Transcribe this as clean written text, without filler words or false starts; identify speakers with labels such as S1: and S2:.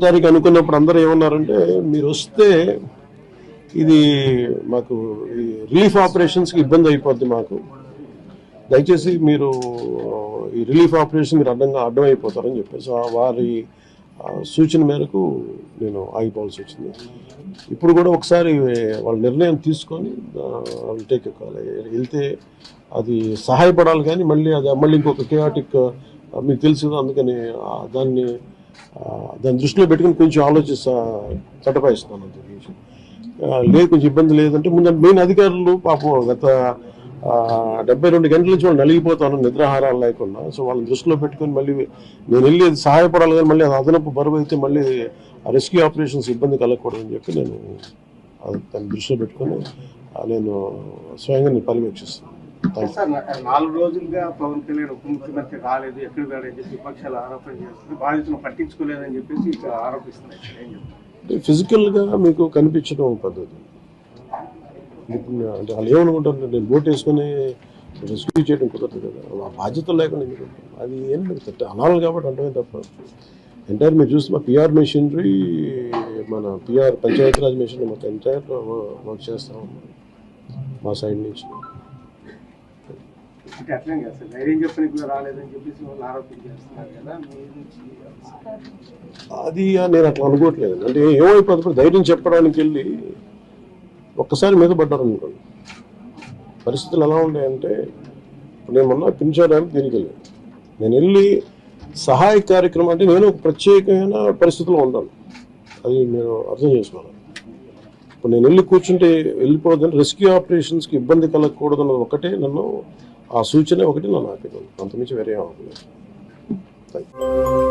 S1: తారీఖు అనుకున్నప్పుడు అందరూ ఏమన్నారంటే మీరు వస్తే ఇది మాకు ఈ రిలీఫ్ ఆపరేషన్స్కి ఇబ్బంది అయిపోద్ది, మాకు దయచేసి మీరు ఈ రిలీఫ్ ఆపరేషన్ మీరు అడ్డం అయిపోతారని చెప్పేసి వారి సూచన మేరకు నేను ఆగిపోవాల్సి వచ్చింది. ఇప్పుడు కూడా ఒకసారి వాళ్ళ నిర్ణయం తీసుకొని టేక్ వెళ్తే అది సహాయపడాలి, కానీ మళ్ళీ ఇంకొక కేయాటిక్ మీకు తెలుసు. అందుకని దాన్ని దృష్టిలో పెట్టుకుని కొంచెం చట్టపాయిస్తున్నాను. అంత లేదు, కొంచెం ఇబ్బంది లేదంటే ముందు మెయిన్ అధికారులు పాపం గత 72 గంటల నుంచి వాళ్ళు నలిగిపోతాను నిద్రాహారాలు లేకుండా. సో వాళ్ళని దృష్టిలో పెట్టుకొని మళ్ళీ నేను వెళ్ళి అది సహాయపడాలి, కానీ మళ్ళీ అది అదనపు బరువు అయితే మళ్ళీ రెస్క్యూ ఆపరేషన్స్ ఇబ్బంది కలగకూడదని చెప్పి నేను దాన్ని దృష్టిలో పెట్టుకొని నేను స్వయంగా నేను పర్యవేక్షిస్తాను.
S2: 4 రోజులుగా పవన్ కళ్యాణ్ ఉప ముఖ్యమంత్రి రాలేదు, ఎక్కడ రాలేదని చెప్పి విపక్షాలు ఆరోపణ చేస్తుంది, బాధితులను పట్టించుకోలేదని చెప్పేసి ఆరోపిస్తున్నాయి.
S1: ఫిజికల్గా మీకు కనిపించడం పద్ధతి అంటే వాళ్ళు ఏమనుకుంటారు, నేను బోట్ వేసుకొని రెస్క్యూ చేయడం కుదరదు కదా, ఆ బాధ్యత లేకుండా అది ఏంటి అనాలి కాబట్టి అంటే తప్ప ఎంటైర్ మీరు చూస్తే మా పిఆర్ మెషినరీ, మన పిఆర్ పంచాయతీరాజ్ మెషినరీ మొత్తం ఎంటైర్ వర్క్ చేస్తాం మా సైడ్ నుంచి. అది నేను అట్లా అనుకోవట్లేదు. అంటే ఏమైపోతుంది, ధైర్యం చెప్పడానికి వెళ్ళి ఒక్కసారి మీద పడ్డారు అనుకోండి. పరిస్థితులు ఎలా ఉన్నాయంటే ఇప్పుడు నేను మొన్న పింఛడానికి దీనికి వెళ్ళాను. నేను వెళ్ళి సహాయ కార్యక్రమం అంటే నేను ఒక ప్రత్యేకమైన పరిస్థితిలో ఉన్నాను, అది నేను అర్థం చేసుకోవాలి. ఇప్పుడు నేను వెళ్ళి కూర్చుంటే వెళ్ళిపోవద్దని రెస్క్యూ ఆపరేషన్స్కి ఇబ్బంది కలగకూడదన్నది ఒకటే నన్ను, ఆ సూచన ఒకటి నన్ను ఆపేదాన్ని, అంతమించి వేరే అవ్వలేదు. Thank you.